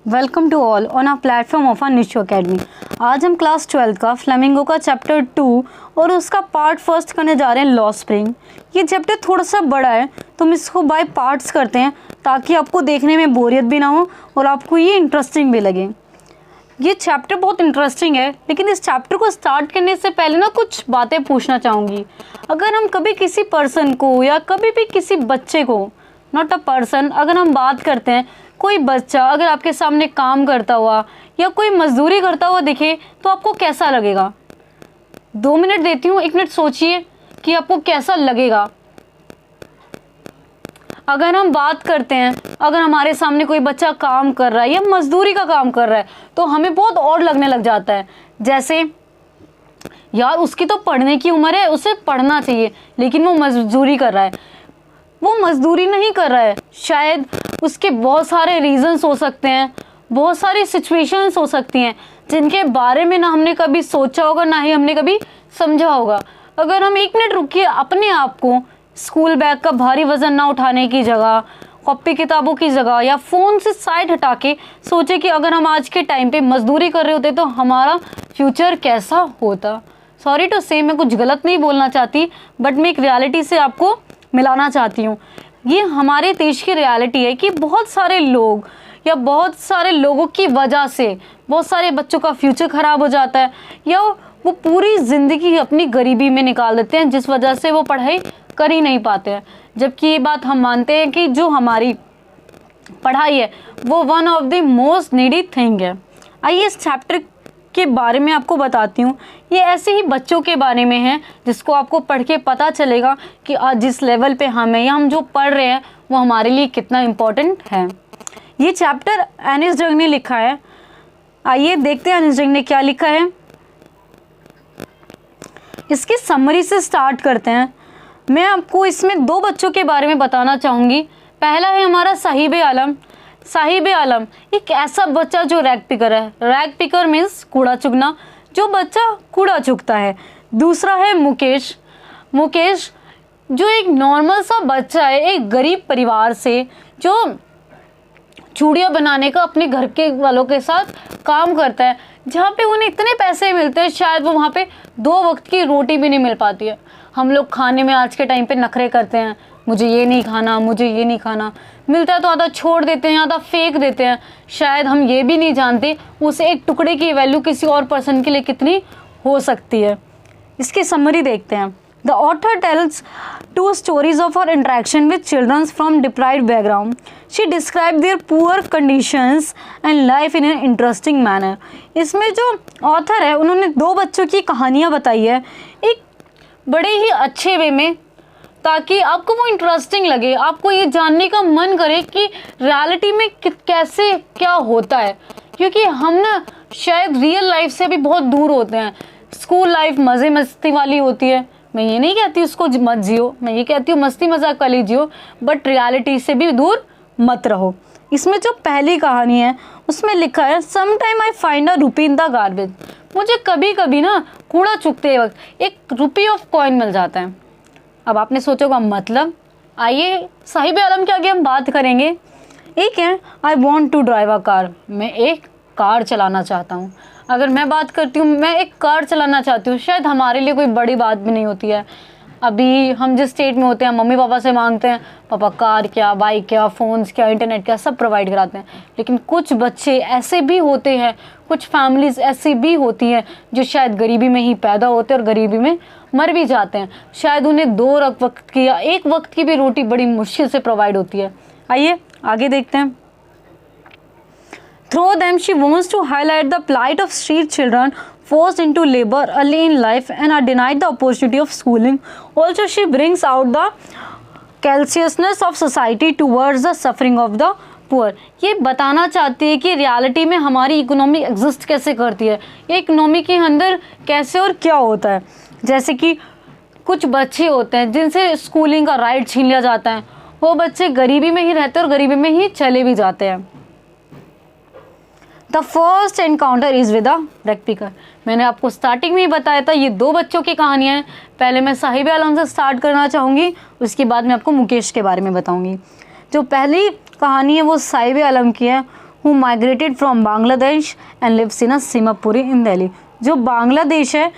Welcome to all on our platform of our Nisho academy. आज हम class 12 का flamingo का चैप्टर 2 और उसका पार्ट फर्स्ट करने जा रहे हैं, लॉ स्प्रिंग। ये चैप्टर थोड़ा सा बड़ा है तो हम इसको बाय पार्ट्स करते हैं ताकि आपको देखने में बोरियत भी ना हो और आपको ये इंटरेस्टिंग भी लगे। ये चैप्टर बहुत इंटरेस्टिंग है, लेकिन इस चैप्टर को स्टार्ट करने से पहले ना कुछ बातें पूछना चाहूँगी। अगर हम कभी किसी पर्सन को या कभी भी किसी बच्चे को, नॉट अ पर्सन, अगर हम बात करते हैं, कोई बच्चा अगर आपके सामने काम करता हुआ या कोई मजदूरी करता हुआ दिखे तो आपको कैसा लगेगा? 2 मिनट देती हूँ, 1 मिनट सोचिए कि आपको कैसा लगेगा। अगर हम बात करते हैं, अगर हमारे सामने कोई बच्चा काम कर रहा है या मजदूरी का काम कर रहा है तो हमें बहुत और लगने लग जाता है। जैसे यार उसकी तो पढ़ने की उम्र है, उसे पढ़ना चाहिए, लेकिन वो मजदूरी कर रहा है। वो मजदूरी नहीं कर रहा है, शायद उसके बहुत सारे रीजंस हो सकते हैं, बहुत सारी सिचुएशंस हो सकती हैं जिनके बारे में ना हमने कभी सोचा होगा ना ही हमने कभी समझा होगा। अगर हम 1 मिनट रुकिए, अपने आप को स्कूल बैग का भारी वजन ना उठाने की जगह, कॉपी किताबों की जगह या फ़ोन से साइड हटा के सोचे कि अगर हम आज के टाइम पे मजदूरी कर रहे होते तो हमारा फ्यूचर कैसा होता। सॉरी टू से, मैं कुछ गलत नहीं बोलना चाहती, बट मैं एक रियलिटी से आपको मिलाना चाहती हूँ। ये हमारे देश की रियलिटी है कि बहुत सारे लोग या बहुत सारे लोगों की वजह से बहुत सारे बच्चों का फ्यूचर ख़राब हो जाता है या वो पूरी ज़िंदगी अपनी गरीबी में निकाल देते हैं, जिस वजह से वो पढ़ाई कर ही नहीं पाते हैं। जबकि ये बात हम मानते हैं कि जो हमारी पढ़ाई है वो one of the most needy thing है। आइए इस चैप्टर के बारे में आपको बताती हूँ। ये ऐसे ही बच्चों के बारे में है जिसको आपको पढ़ के पता चलेगा कि आज जिस लेवल पे हम हैं या हम जो पढ़ रहे हैं वो हमारे लिए कितना इम्पोर्टेंट है। ये चैप्टर एनिस डंग ने लिखा है। आइए देखते हैं एनिस डंग ने क्या लिखा है। इसकी समरी से स्टार्ट करते हैं। मैं आपको इसमें 2 बच्चों के बारे में बताना चाहूँगी। पहला है हमारा साहिब आलम। साहिब आलम एक ऐसा बच्चा जो रैग पिकर है। रैग पिकर मीन्स कूड़ा चुगना, जो बच्चा कूड़ा चुगता है। दूसरा है मुकेश। मुकेश जो एक नॉर्मल सा बच्चा है, एक गरीब परिवार से, जो चूड़ियाँ बनाने का अपने घर के वालों के साथ काम करता है, जहाँ पे उन्हें इतने पैसे मिलते हैं शायद वो वहाँ पे 2 वक्त की रोटी भी नहीं मिल पाती है। हम लोग खाने में आज के टाइम पे नखरे करते हैं, मुझे ये नहीं खाना, मुझे ये नहीं खाना। मिलता है तो आधा छोड़ देते हैं, आधा फेंक देते हैं। शायद हम ये भी नहीं जानते उस एक टुकड़े की वैल्यू किसी और पर्सन के लिए कितनी हो सकती है। इसकी समरी देखते हैं। The author tells 2 stories of her interaction with children from deprived background. She described their poor conditions and life in an interesting manner. इसमें जो ऑथर है उन्होंने 2 बच्चों की कहानियाँ बताई है एक बड़े ही अच्छे वे में, ताकि आपको वो इंटरेस्टिंग लगे, आपको ये जानने का मन करे कि रियलिटी में कैसे क्या होता है। क्योंकि हम ना शायद रियल लाइफ से भी बहुत दूर होते हैं। स्कूल लाइफ मज़े मस्ती वाली होती है, मैं ये नहीं कहती उसको मत जियो, मैं ये कहती हूँ मस्ती मजाक वाली जियो, बट रियलिटी से भी दूर मत रहो। इसमें जो पहली कहानी है उसमें लिखा है, some time I find a rupee in the garbage. मुझे कभी कभी ना कूड़ा चुगते वक्त 1 रुपी ऑफ कॉइन मिल जाता है। अब आपने सोचोगा मतलब, आइए साहिब आलम के आगे हम बात करेंगे। एक है, I want to drive a car. मैं एक कार चलाना चाहता हूँ। अगर मैं बात करती हूँ, मैं एक कार चलाना चाहती हूँ, शायद हमारे लिए कोई बड़ी बात भी नहीं होती है। अभी हम जिस स्टेट में होते हैं, मम्मी पापा से मांगते हैं, पापा कार क्या, बाइक क्या, फ़ोन्स क्या, इंटरनेट क्या, सब प्रोवाइड कराते हैं। लेकिन कुछ बच्चे ऐसे भी होते हैं, कुछ फैमिलीज़ ऐसी भी होती हैं जो शायद गरीबी में ही पैदा होते हैं और गरीबी में मर भी जाते हैं। शायद उन्हें 2 वक्त की या 1 वक्त की भी रोटी बड़ी मुश्किल से प्रोवाइड होती है। आइए आगे देखते हैं। Through them, she wants to highlight the plight of street children forced into labor early in life and are denied the opportunity of schooling. Also, she brings out the callousness of society towards the suffering of the poor. ये बताना चाहती है कि reality में हमारी economy exist कैसे करती है, ये इकोनॉमी के अंदर कैसे और क्या होता है। जैसे कि कुछ बच्चे होते हैं जिनसे स्कूलिंग का राइट छीन लिया जाता है, वो बच्चे गरीबी में ही रहते हैं और गरीबी में ही चले भी जाते हैं। The first encounter is with a rag picker. मैंने आपको स्टार्टिंग में ही बताया था ये 2 बच्चों की कहानियाँ हैं। पहले मैं साहिब आलम से स्टार्ट करना चाहूँगी, उसके बाद मैं आपको मुकेश के बारे में बताऊँगी। जो पहली कहानी है वो साहिब आलम की है। who migrated from Bangladesh and lives in a Simapuri in Delhi। जो बांग्लादेश है,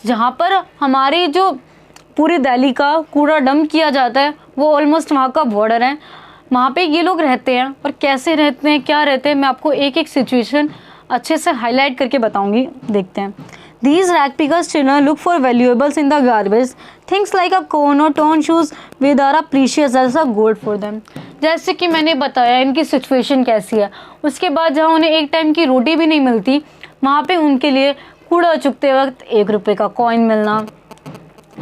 जहाँ पर हमारी जो पूरी दिल्ली का कूड़ा डंप किया जाता है, वो ऑलमोस्ट वहाँ का बॉर्डर है, वहाँ पे ये लोग रहते हैं। और कैसे रहते हैं, क्या रहते हैं, मैं आपको एक एक सिचुएशन अच्छे से हाईलाइट करके बताऊंगी। देखते हैं। These rag pickers children look for valuables in the garbage, things like a comb or torn shoes which are precious as a gold for them। जैसे कि मैंने बताया इनकी सिचुएशन कैसी है। उसके बाद जहाँ उन्हें एक टाइम की रोटी भी नहीं मिलती, वहाँ पे उनके लिए कूड़ा चुगते वक्त 1 रुपये का कॉइन मिलना,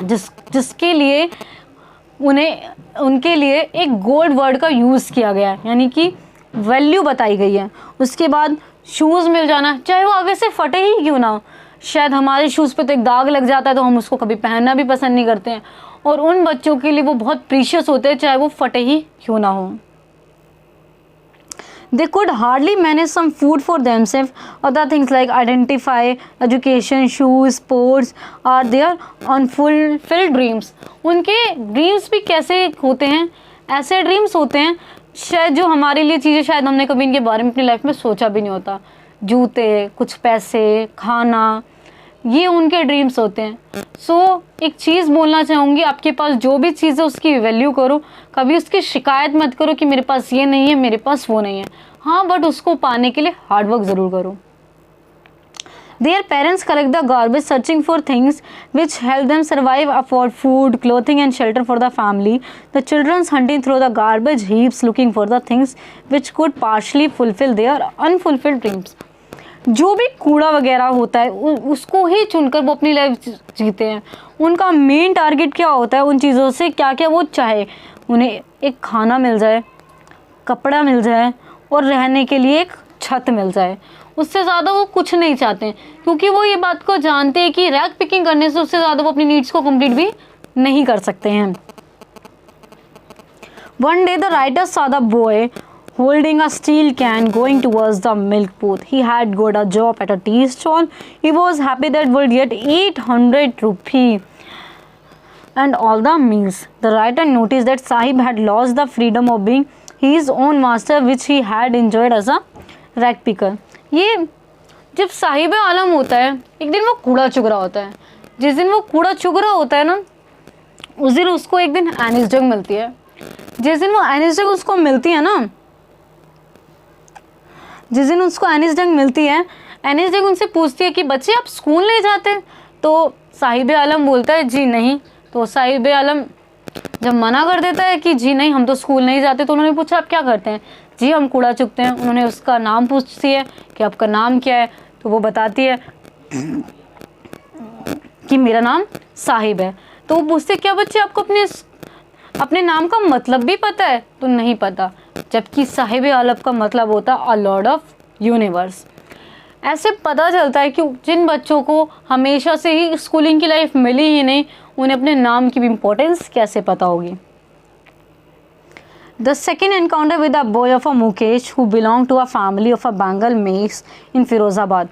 जिसके लिए उनके लिए एक गोल्ड वर्ड का यूज़ किया गया है, यानी कि वैल्यू बताई गई है। उसके बाद शूज़ मिल जाना, चाहे वो आगे से फटे ही क्यों ना हो। शायद हमारे शूज़ पे तो एक दाग लग जाता है तो हम उसको कभी पहनना भी पसंद नहीं करते हैं, और उन बच्चों के लिए वो बहुत प्रीशियस होते हैं, चाहे वो फटे ही क्यों ना हो। They could hardly manage some food for themselves. Other things like identify, education, shoes, sports are their unfulfilled dreams। उनके ड्रीम्स भी कैसे होते हैं, ऐसे ड्रीम्स होते हैं शायद जो हमारे लिए चीज़ें शायद हमने कभी इनके बारे में अपनी लाइफ में सोचा भी नहीं होता। जूते, कुछ पैसे, खाना, ये उनके ड्रीम्स होते हैं। सो एक चीज़ बोलना चाहूँगी, आपके पास जो भी चीज़ है उसकी वैल्यू करो, कभी उसकी शिकायत मत करो कि मेरे पास ये नहीं है, मेरे पास वो नहीं है। हाँ, बट उसको पाने के लिए हार्डवर्क ज़रूर करो। Their parents collect the garbage searching for things which help them survive, afford food, clothing and shelter for the family. The children hunting through the garbage heaps looking for the things which could partially fulfill their unfulfilled dreams। जो भी कूड़ा वगैरह होता है उसको ही चुनकर वो अपनी लाइफ जीते हैं। उनका मेन टारगेट क्या होता है, उन चीज़ों से क्या क्या वो चाहे, उन्हें एक खाना मिल जाए, कपड़ा मिल जाए और रहने के लिए एक छत मिल जाए। उससे ज़्यादा वो कुछ नहीं चाहते हैं, क्योंकि वो ये बात को जानते हैं कि रैग पिकिंग करने से उससे ज़्यादा वो अपनी नीड्स को कंप्लीट भी नहीं कर सकते हैं। One day the writer saw the boy holding a steel can going towards the milk booth. He had got a job at a tea stall. He was happy that would get 800 rupee and all the meals. The writer noticed that Sahib had lost the freedom of being his own master, which he had enjoyed as a rag picker। ये जब साहिब आलम होता है, एक दिन वो कूड़ा चुग रहा होता है। जिस दिन वो कूड़ा चुग रहा होता है ना, उस दिन उसको एक दिन एनिस जग मिलती है। जिस दिन वो एनिस जग उसको मिलती है ना, जिस दिन उसको एनिस जग मिलती है, एनिस जग उनसे पूछती है कि बच्चे आप स्कूल नहीं जाते? तो साहिब आलम बोलता है जी नहीं। तो साहिब आलम जब मना कर देता है कि जी नहीं हम तो स्कूल नहीं जाते, तो उन्होंने पूछा आप क्या करते हैं? जी हम कूड़ा चुगते हैं। उन्होंने उसका नाम पूछती है कि आपका नाम क्या है, तो वो बताती है कि मेरा नाम साहिब है। तो वो पूछते क्या बच्चे आपको अपने नाम का मतलब भी पता है? तो नहीं पता, जबकि साहिब आलम का मतलब होता है अ लॉर्ड ऑफ यूनिवर्स। ऐसे पता चलता है कि जिन बच्चों को हमेशा से ही स्कूलिंग की लाइफ मिली ही नहीं, उन्हें अपने नाम की भी इम्पोर्टेंस कैसे पता होगी। The second encounter with a boy of a Mukesh who belonged to a family of a Bengal makes in Firozabad।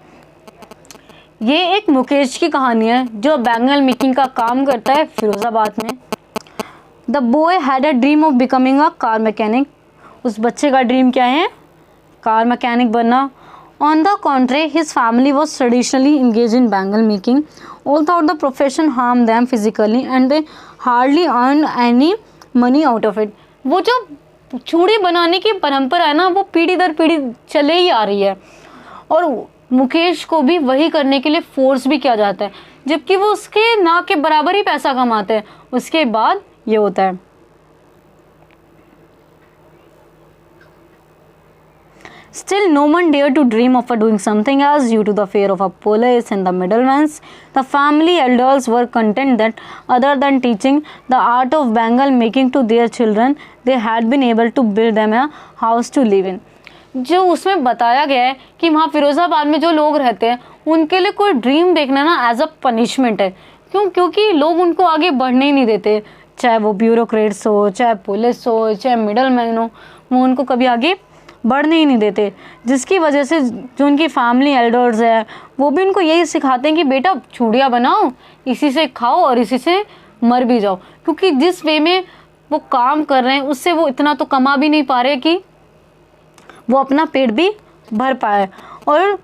ये एक मुकेश की कहानी है जो बैंगल मेकिंग का काम करता है फिरोज़ाबाद में। The boy had a dream of becoming a car mechanic। उस बच्चे का ड्रीम क्या है? कार मैकेनिक बनना। On the contrary, his family was traditionally engaged in bangle making, although the profession harmed them physically and they hardly earned any money out of it। वो जो चूड़ी बनाने की परंपरा है ना, वो पीढ़ी दर पीढ़ी चले ही आ रही है, और मुकेश को भी वही करने के लिए फोर्स भी किया जाता है, जबकि वो उसके ना के बराबर ही पैसा कमाते हैं। उसके बाद ये होता है। Still, no one dared to dream of doing something else due to the fear of a police and the middlemen. The family elders were content that, other than teaching the art of bangle making to their children, they had been able to build them a house to live in। जो उसमें बताया गया है कि वहाँ फिरोज़ाबाद में जो लोग रहते हैं उनके लिए कोई ड्रीम देखना ना एज अ पनिशमेंट है। क्योंकि लोग उनको आगे बढ़ने ही नहीं देते, चाहे वो ब्यूरोक्रेट्स हो, चाहे पुलिस हो, चाहे मिडल मैन हो, वो उनको कभी आगे बढ़ने ही नहीं देते। जिसकी वजह से जो उनकी फैमिली एल्डर्स है वो भी उनको यही सिखाते हैं कि बेटा चूड़ियाँ बनाओ, इसी से खाओ और इसी से मर भी जाओ। क्योंकि जिस वे में वो काम कर रहे हैं उससे वो इतना तो कमा भी नहीं पा रहे कि वो अपना पेट भी भर पाए। और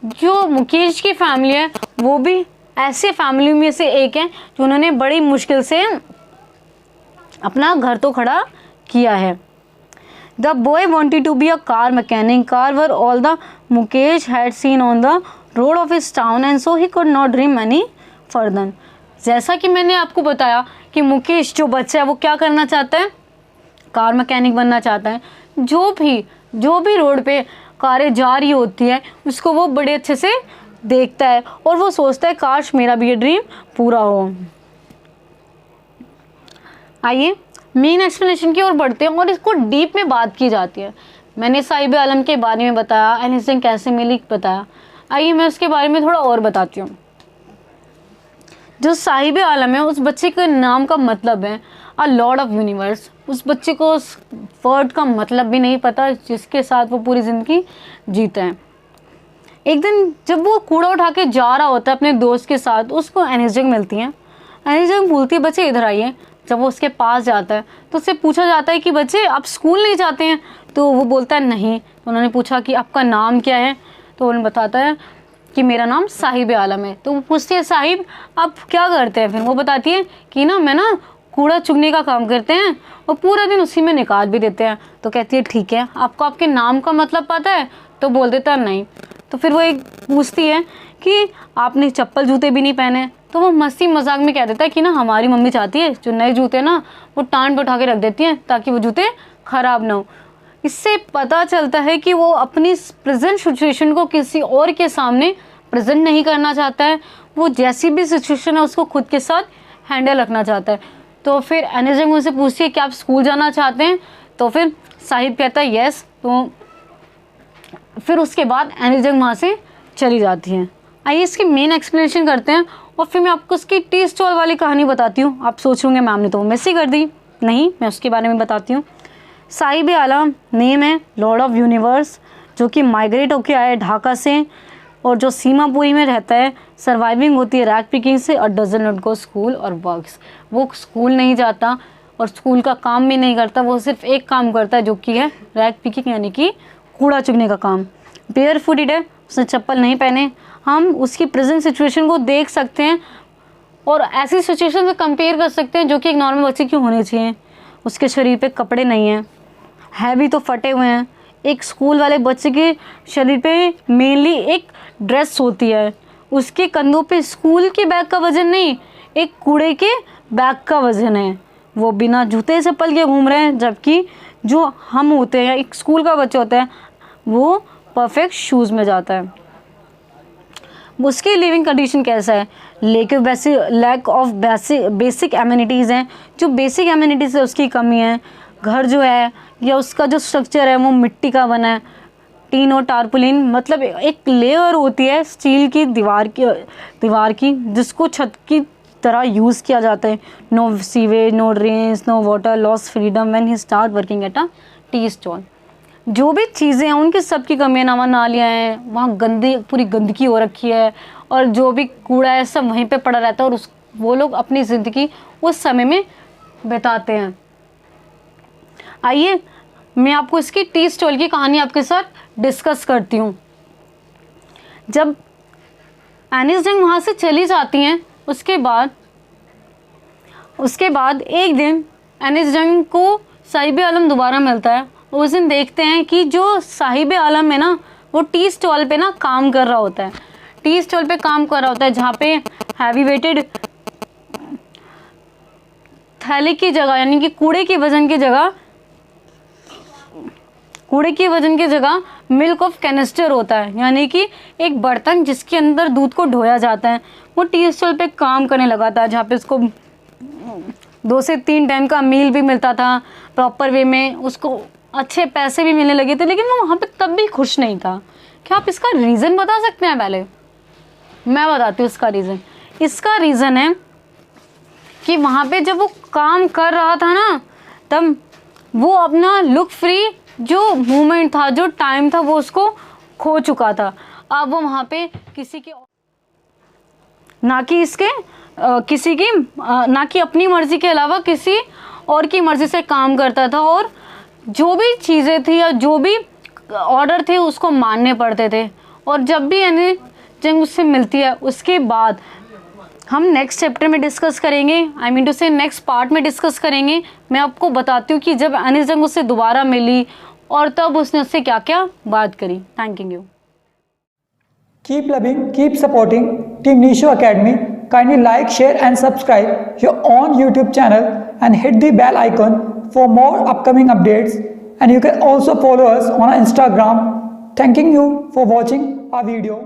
जो मुकेश की फैमिली है वो भी ऐसे फैमिली में से एक है जो उन्होंने बड़ी मुश्किल से अपना घर तो खड़ा किया है। The boy wanted to be a car mechanic, car were all the Mukesh had seen on the road of his town and so he could not dream any further. जैसा कि मैंने आपको बताया कि मुकेश जो बच्चा है वो क्या करना चाहता है, कार मैकेनिक बनना चाहता है। जो भी रोड पे कारें जा रही होती है उसको वो बड़े अच्छे से देखता है और वो सोचता है काश मेरा भी ये ड्रीम पूरा हो। आइए मेन एक्सप्लेनेशन की ओर बढ़ते हैं और इसको डीप में बात की जाती है। मैंने साहिब आलम के बारे में बताया, एनीसिंग कैसे मिली बताया। आइए मैं उसके बारे में थोड़ा और बताती हूँ। जो साहिब आलम है उस बच्चे के नाम का मतलब है अ लॉर्ड ऑफ यूनिवर्स। उस बच्चे को उस वर्ड का मतलब भी नहीं पता जिसके साथ वो पूरी ज़िंदगी जीता है। एक दिन जब वो कूड़ा उठा के जा रहा होता है अपने दोस्त के साथ, उसको एनीसिंग मिलती है। एनीसिंग बोलती है बच्चे इधर आइए। जब वो उसके पास जाता है तो उससे पूछा जाता है कि बच्चे आप स्कूल नहीं जाते हैं? तो वो बोलता है नहीं। तो उन्होंने पूछा कि आपका नाम क्या है? तो उन्होंने बताता है कि मेरा नाम साहिब आलम है। तो वो पूछती है साहिब आप क्या करते हैं? फिर वो बताती है कि मैं कूड़ा चुगने का काम करते हैं और पूरा दिन उसी में निकाल भी देते हैं। तो कहती है ठीक है, आपको आपके नाम का मतलब पता है? तो बोल देता है नहीं। तो फिर वो एक पूछती है कि आपने चप्पल जूते भी नहीं पहने? तो वो मस्ती मजाक में कह देता है कि हमारी मम्मी चाहती है जो नए जूते वो टांड पे उठा के रख देती हैं ताकि वो जूते खराब ना हो। इससे पता चलता है कि वो अपनी प्रेजेंट सिचुएशन को किसी और के सामने प्रेजेंट नहीं करना चाहता है। वो जैसी भी सिचुएशन है उसको खुद के साथ हैंडल रखना चाहता है। तो फिर एनीसिंग उनसे पूछती है कि आप स्कूल जाना चाहते हैं? तो फिर साहिब कहता है यस। तो फिर उसके बाद एनीसिंग वहाँ से चली जाती है। आइए इसकी मेन एक्सप्लेनेशन करते हैं और फिर मैं आपको उसकी टी स्टॉल वाली कहानी बताती हूँ। आप सोच होंगे मैम ने तो वो मिस ही कर दी। नहीं, मैं उसके बारे में बताती हूँ। साहिब आलम नेम है लॉर्ड ऑफ यूनिवर्स, जो कि माइग्रेट होके आया ढाका से और जो सीमापुरी में रहता है। सर्वाइविंग होती है रैग पिकिंग से और डजन नॉट गो स्कूल और वर्क्स। वो स्कूल नहीं जाता और स्कूल का काम भी नहीं करता। वो सिर्फ एक काम करता है जो कि है रैग पिकिंग यानी कि कूड़ा चुगने का काम। बेयर फुटेड है, उसने चप्पल नहीं पहने। हम उसकी प्रेजेंट सिचुएशन को देख सकते हैं और ऐसी सिचुएशन से कंपेयर कर सकते हैं जो कि एक नॉर्मल बच्चे की होनी चाहिए। उसके शरीर पे कपड़े नहीं हैं, है भी तो फटे हुए हैं। एक स्कूल वाले बच्चे के शरीर पे मेनली एक ड्रेस होती है। उसके कंधों पे स्कूल के बैग का वजन नहीं, एक कूड़े के बैग का वजन है। वो बिना जूते चप्पल के घूम रहे हैं, जबकि जो हम होते हैं, एक स्कूल का बच्चा होता है, वो परफेक्ट शूज़ में जाता है। उसकी लिविंग कंडीशन कैसा है? लैक ऑफ बेसिक एमिनिटीज़ हैं। जो बेसिक एमिनिटीज़ है उसकी कमी है। घर जो है या उसका जो स्ट्रक्चर है वो मिट्टी का बना है। टीन और टारपुलिन मतलब एक लेयर होती है स्टील की दीवार की जिसको छत की तरह यूज़ किया जाता है। No sewage, no drains, no water, loss freedom when he start working at a tea stall. जो भी चीज़ें हैं उनकी सबकी कमियाँ नालियाँ हैं, वहाँ पूरी गंदगी हो रखी है और जो भी कूड़ा है सब वहीं पे पड़ा रहता है और वो लोग अपनी ज़िंदगी उस समय में बिताते हैं। आइए मैं आपको इसकी टी स्टॉल की कहानी आपके साथ डिस्कस करती हूँ। जब एनीसिंग वहाँ से चली जाती हैं उसके बाद एक दिन एनीसिंग को साहिब आलम दोबारा मिलता है। उस दिन देखते हैं कि जो साहिब आलम है वो टी स्टॉल पे काम कर रहा होता है। टी स्टॉल पे काम कर रहा होता है जहाँ पे हैवी वेटेड थैले की जगह यानी कि कूड़े के वजन की जगह मिल्क ऑफ कैनिस्टर होता है, यानी कि एक बर्तन जिसके अंदर दूध को ढोया जाता है। वो टी स्टॉल पे काम करने लगा था जहाँ पे उसको 2 से 3 टाइम का मील भी मिलता था प्रॉपर वे में, उसको अच्छे पैसे भी मिलने लगे थे, लेकिन वो वहाँ पे तब भी खुश नहीं था। क्या आप इसका रीज़न बता सकते हैं? पहले मैं बताती हूँ इसका रीज़न। इसका रीज़न है कि वहाँ पे जब वो काम कर रहा था तब वो अपना लुक फ्री जो मोमेंट था, जो टाइम था, वो उसको खो चुका था। अब वो वहाँ पे किसी की ना कि अपनी मर्जी के अलावा किसी और की मर्जी से काम करता था और जो भी चीज़ें थी या जो भी ऑर्डर थे उसको मानने पड़ते थे। और जब भी अनिल जंग उससे मिलती है उसके बाद हम नेक्स्ट चैप्टर में डिस्कस करेंगे, आई मीन टू से नेक्स्ट पार्ट में डिस्कस करेंगे। मैं आपको बताती हूँ कि जब अनिल जंग उससे दोबारा मिली और तब उसने उससे क्या क्या बात करी। Thank you. Keep loving, keep supporting Team Nisho Academy. Kindly like, share and subscribe your own YouTube channel and hit the bell icon for more upcoming updates. And you can also follow us on Instagram. Thanking you for watching our video.